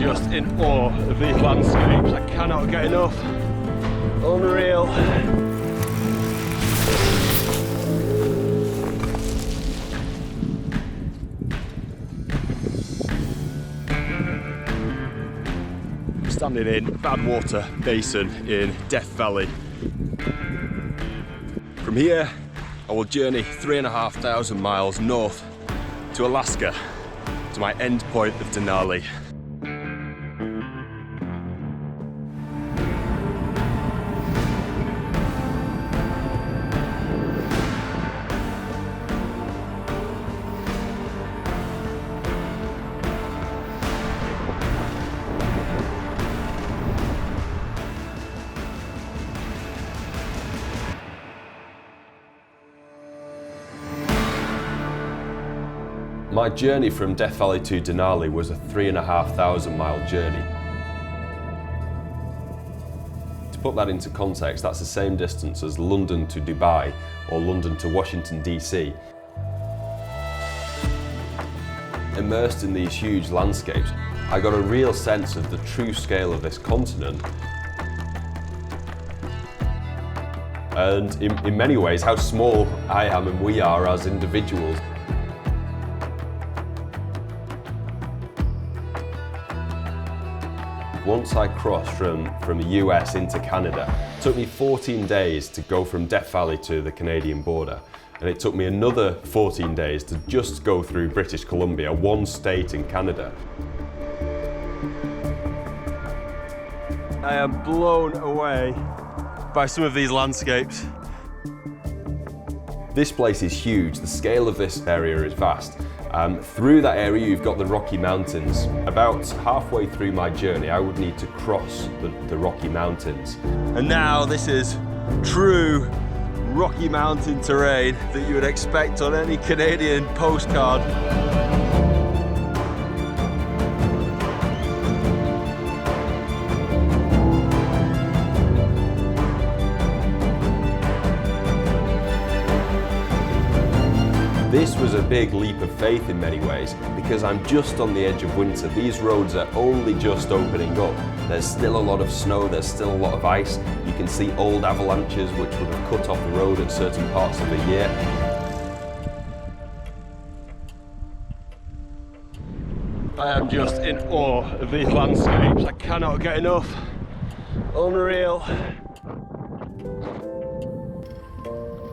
just in awe of these landscapes. I cannot get enough. Unreal. Standing in Badwater Basin in Death Valley. From here, I will journey 3,500 miles north to Alaska, to my end point of Denali. My journey from Death Valley to Denali was a 3,500 mile journey. To put that into context, that's the same distance as London to Dubai or London to Washington DC. Immersed in these huge landscapes, I got a real sense of the true scale of this continent. And in many ways, how small I am and we are as individuals. Once I crossed from the US into Canada, it took me 14 days to go from Death Valley to the Canadian border. And it took me another 14 days to just go through British Columbia, one state in Canada. I am blown away by some of these landscapes. This place is huge. The scale of this area is vast. Through that area you've got the Rocky Mountains. About halfway through my journey I would need to cross the Rocky Mountains. And now this is true Rocky Mountain terrain that you would expect on any Canadian postcard. This was a big leap of faith in many ways, because I'm just on the edge of winter. These roads are only just opening up. There's still a lot of snow, there's still a lot of ice. You can see old avalanches which would have cut off the road at certain parts of the year. I am just in awe of these landscapes. I cannot get enough. Unreal.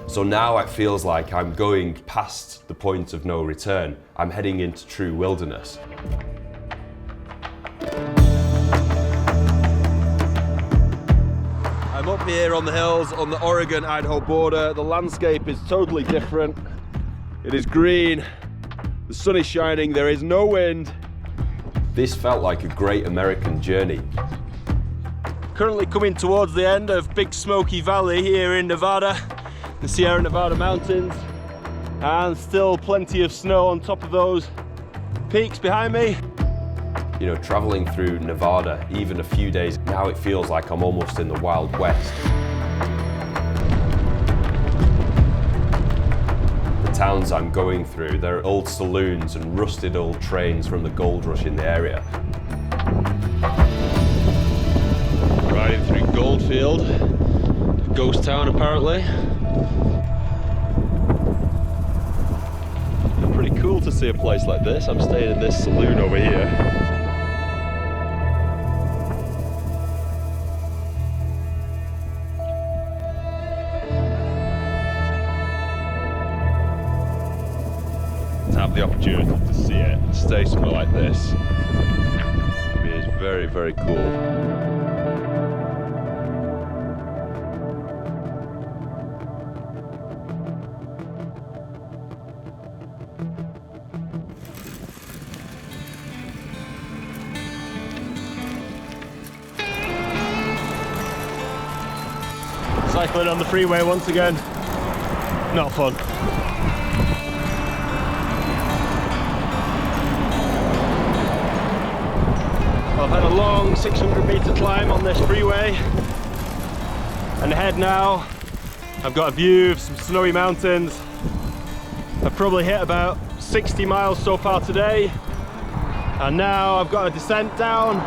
So now it feels like I'm going past the point of no return. I'm heading into true wilderness. I'm up here on the hills on the Oregon-Idaho border. The landscape is totally different. It is green, the sun is shining, there is no wind. This felt like a great American journey. Currently coming towards the end of Big Smoky Valley here in Nevada. The Sierra Nevada mountains, and still plenty of snow on top of those peaks behind me. You know, traveling through Nevada, even a few days, now it feels like I'm almost in the Wild West. The towns I'm going through, they're old saloons and rusted old trains from the gold rush in the area. Riding through Goldfield, a ghost town apparently. Pretty cool to see a place like this. I'm staying in this saloon over here. To have the opportunity to see it and stay somewhere like this is very, very cool. Cycling on the freeway once again, not fun. I've had a long 600-meter climb on this freeway, and ahead now I've got a view of some snowy mountains. I've probably hit about 60 miles so far today, And now I've got a descent down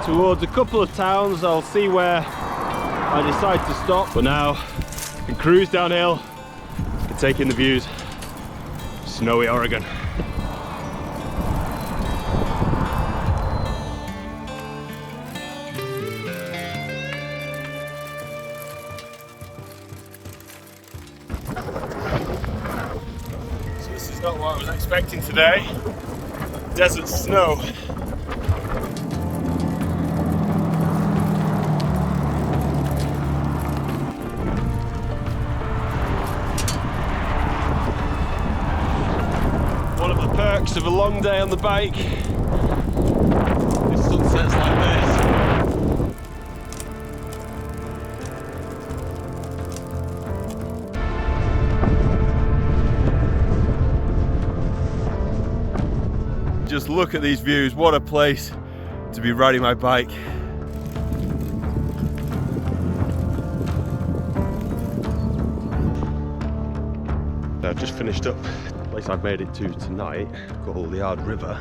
towards a couple of towns. I'll see where I decide to stop. But now I can cruise downhill and take in the views. Snowy Oregon. So this is not what I was expecting today. Desert snow. One of the perks of a long day on the bike is sunsets like this. Just look at these views, what a place to be riding my bike. I've just finished up the place I've made it to tonight, called the Ard River.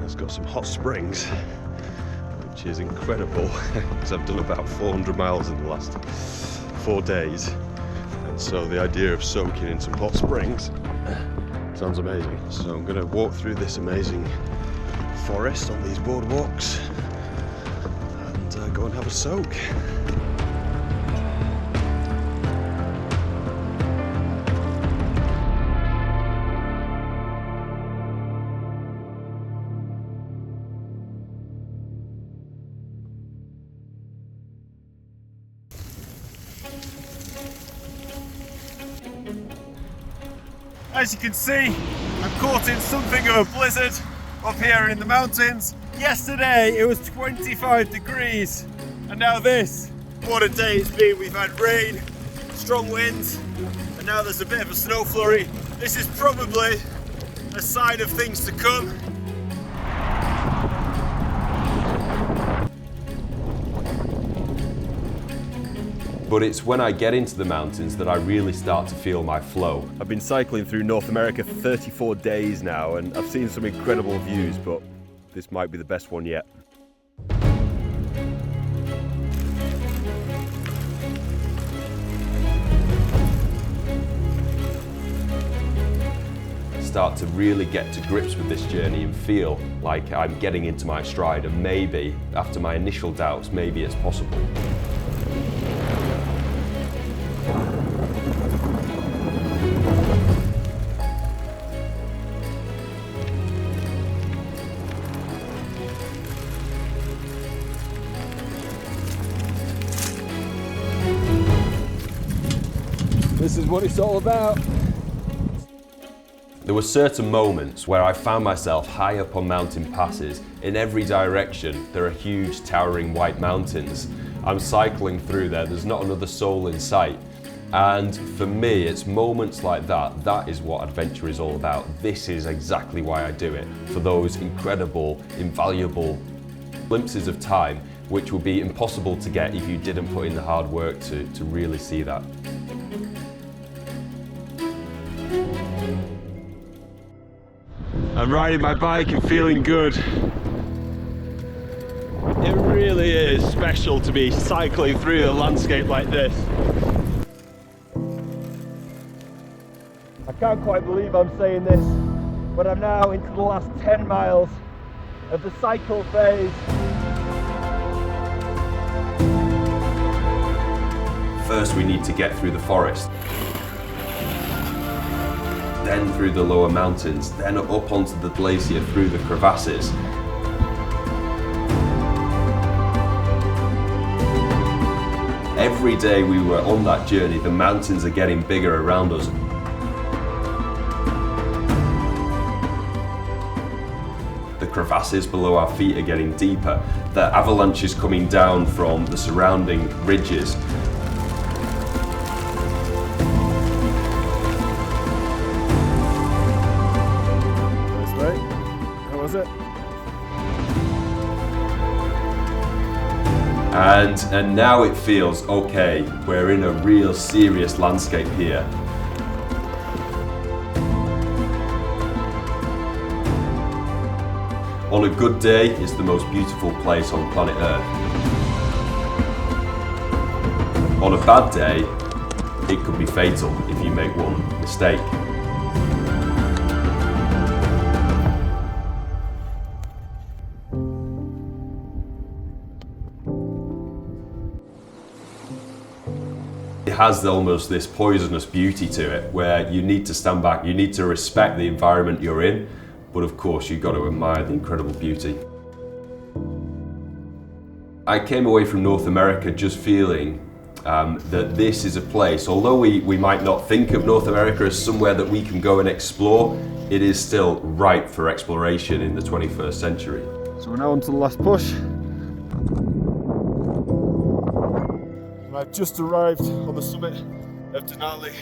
It's got some hot springs, which is incredible, because I've done about 400 miles in the last 4 days. And so the idea of soaking in some hot springs sounds amazing. So I'm going to walk through this amazing forest on these boardwalks and go and have a soak. As you can see, I'm caught in something of a blizzard up here in the mountains. Yesterday it was 25 degrees and now this. What a day it's been. We've had rain, strong winds, and now there's a bit of a snow flurry. This is probably a sign of things to come. But it's when I get into the mountains that I really start to feel my flow. I've been cycling through North America for 34 days now, and I've seen some incredible views, but this might be the best one yet. Start to really get to grips with this journey and feel like I'm getting into my stride, and maybe, after my initial doubts, maybe it's possible. This is what it's all about. There were certain moments where I found myself high up on mountain passes. In every direction, there are huge towering white mountains. I'm cycling through there, there's not another soul in sight. And for me, it's moments like that, that is what adventure is all about. This is exactly why I do it, for those incredible, invaluable glimpses of time, which would be impossible to get if you didn't put in the hard work to really see that. I'm riding my bike and feeling good. It really is special to be cycling through a landscape like this. I can't quite believe I'm saying this, but I'm now into the last 10 miles of the cycle phase. First we need to get through the forest. Then through the lower mountains, then up onto the glacier through the crevasses. Every day we were on that journey, the mountains are getting bigger around us. The crevasses below our feet are getting deeper. The avalanche is coming down from the surrounding ridges. And now it feels okay, we're in a real serious landscape here. On a good day, it's the most beautiful place on planet Earth. On a bad day, it could be fatal if you make one mistake. It has almost this poisonous beauty to it, where you need to stand back, you need to respect the environment you're in, but of course you've got to admire the incredible beauty. I came away from North America just feeling that this is a place, although we might not think of North America as somewhere that we can go and explore, it is still ripe for exploration in the 21st century. So we're now on to the last push. And I've just arrived on the summit of Denali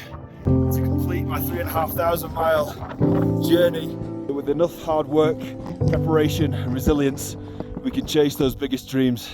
to complete my 3,500 mile journey. With enough hard work, preparation and resilience, we can chase those biggest dreams